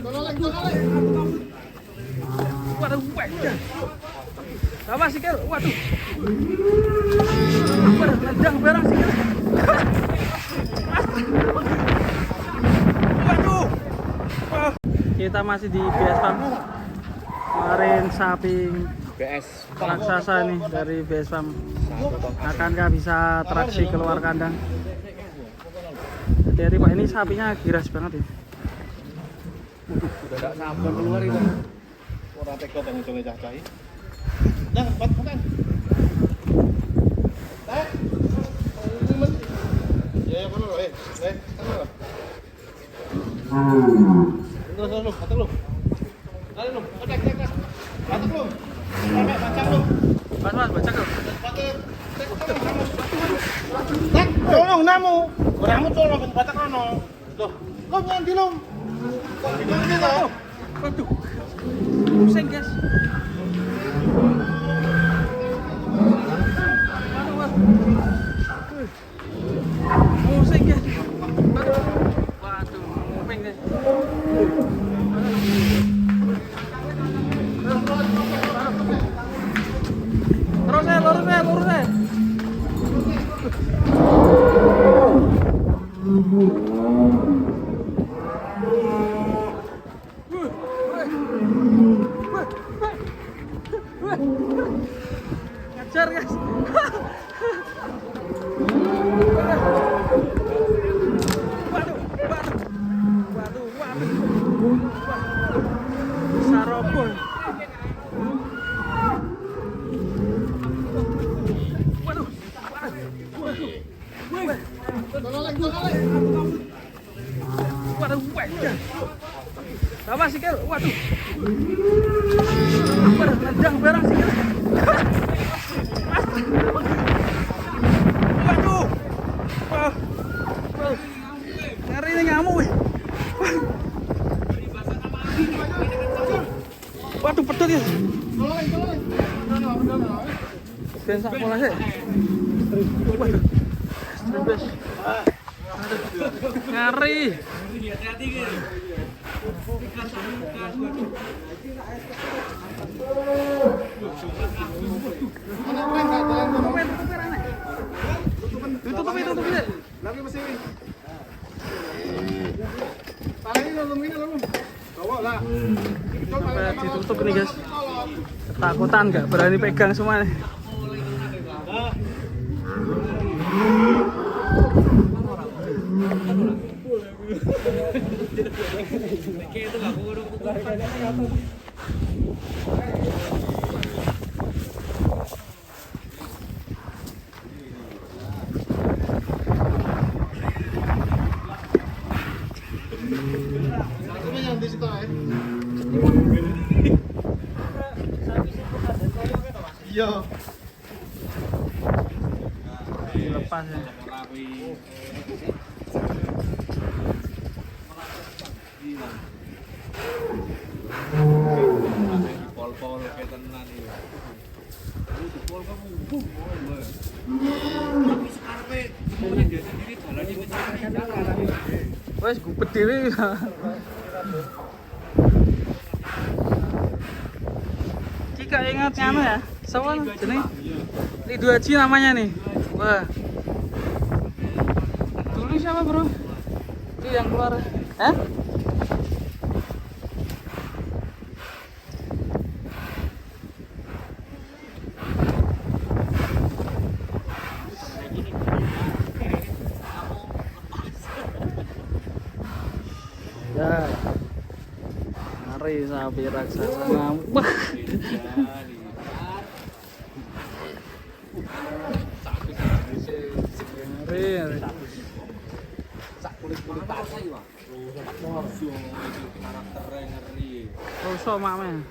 Waduh, waduh. Apa sih Kel? Waduh. Waduh, nendang barang sih Kel. Waduh. Wah. Kita masih di BS Farm. Kemarin sapi BS raksasa nih dari BS Farm. Akankah bisa traksi keluar kandang? Hati-hati Pak, ini sapinya giras banget ya. udah gak sabar keluar itu. Orang teko bang coba cah-cahi. Nah, cepat makan. Ya, benar loh, Terus lu, batak lu. Kali lu, cek. Batak lu. Sampai baca lu. Mas, baca kok. Batak. Cek, tolong namu. Orangmu tolong batak rono. Loh, kok nyanti lu? Kok diganggu toh? Waduh. Pusing, guys. Pusing, guys. Waduh, pusing, guys. Lurus ya. Ngajar, guys. Waduh. Bisa roboh. Waduh, waduh. Apa sih Kel? Waduh. Waduh, nendang barang sih Kel. Waduh. Wah. Ngeri ini ngamuk wih. Waduh, pedot ya. Dan sak pola sih. Waduh. Stribes. Ngeri. Hati-hati guys. Tutup ya. Lagi masih. Tali lu. Bawa lah. Sampai ditutup nih guys. Ketakutan nggak berani pegang semua nih. Iya. Dilepas ya. Pol-pol kayak tenan iki. Pol kamu. Wes gupet dhewe. Ki gak ingat anu ya. Siapa jenenge? Ridho Haji namanya nih. Wah. Dulu siapa, Bro? Itu yang keluar. Hah? Ya. Ngeri sapi raksasa ngamuk. Ngeri. Sak kulit-kulit tas iki, Pak. Karaktere ngeri. Rasa mame.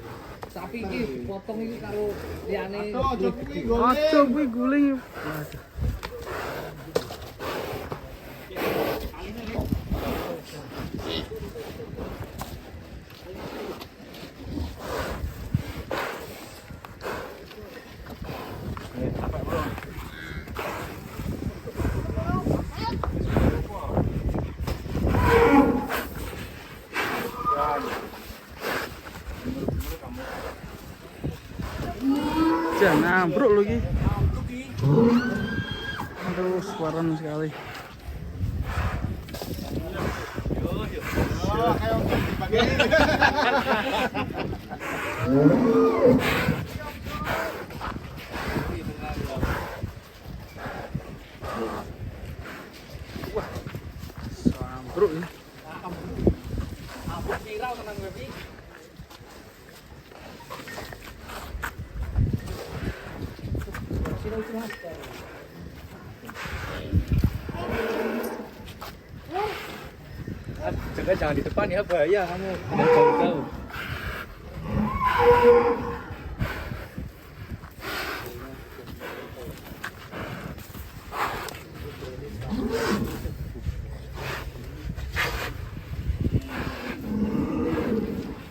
Sapi iki dipotong iki karo liyane. Aduh, kuwi guling. Waduh. hujan ambruk lagi. Aduh, suaran sekali. Wah, ambruk ini. Ambruk viral tenang gue. Jaga jangan di depan ya, bahaya kamu. Jangan jauh-jauh.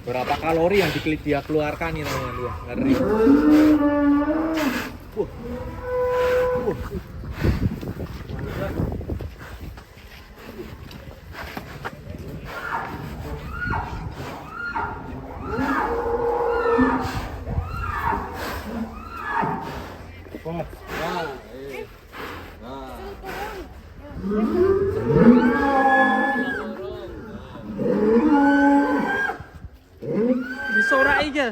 Berapa kalori yang dia keluarkan ini namanya dia, ngeri. Disorak aja.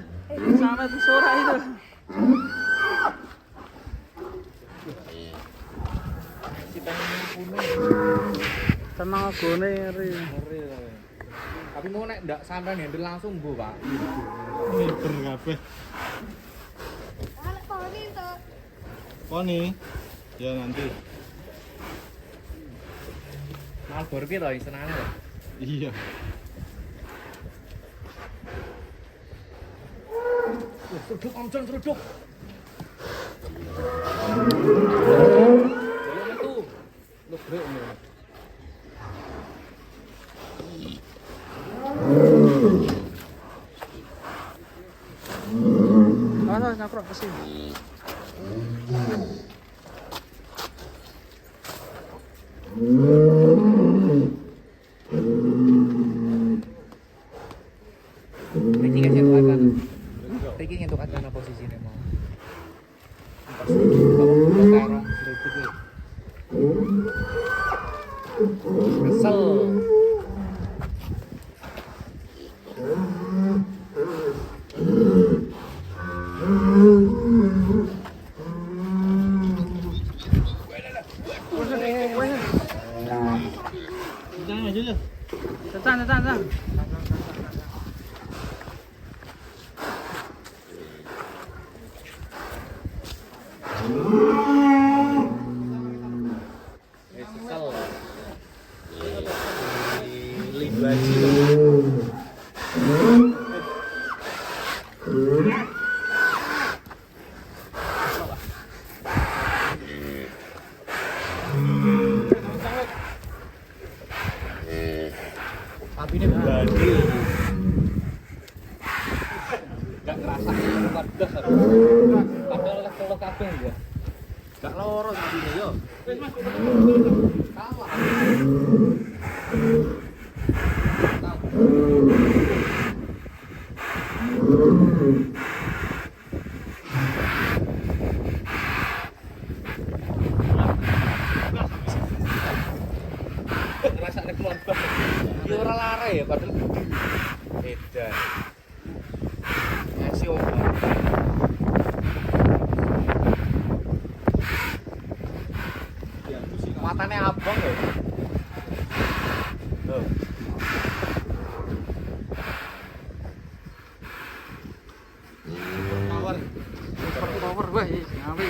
Sama disorak itu. Tenang gone ngeri. Tapi mau nek ndak sampean handle langsung Bu, Pak. Ngiber kabeh. Poni. Ya nanti. Malbor ki to senane lho. Iya. Seruduk Om Jon, seruduk. Jalan itu. Lu brek ini. Awas nyaprok ke sini. Ricky kasih tuh kan. Ricky nyentuh kan posisinya mau. Sekarang seruduk. Kesel. Santai. Kesel. Libaji. Tapi ini bandil. Gak ngerasa pedas. Padahal kalau kabeh ya. Gak loro tapi ini yo. Kalah. Ngerasa ada keluarga. Ya ora lare ya padahal gede. Edan. Nasi obat. Matanya abang loh. Tuh. Mawar. Super power wah, ngawi.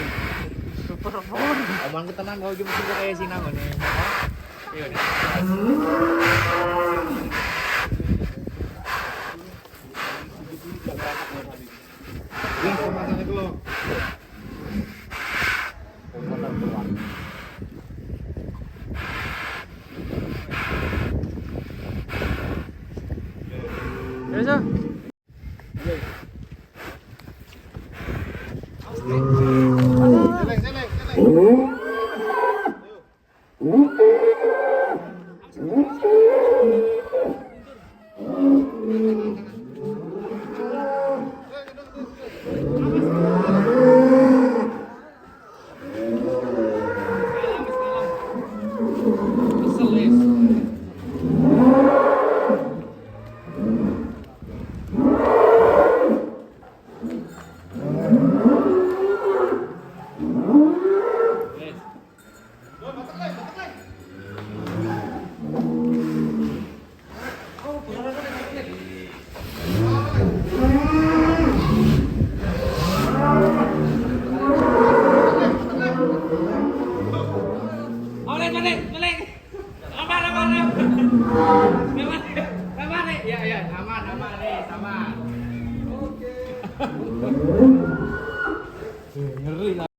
Super power. Omong ketenan kalau gitu mesti kayak sinang ngene. Iya udah. Ya, kemasannya dulu. Komponen keluar. Ya, so. Seleng. balik, balik. Aman, aman, aman. Aman, aman, ya, ya, aman, aman nih, sama.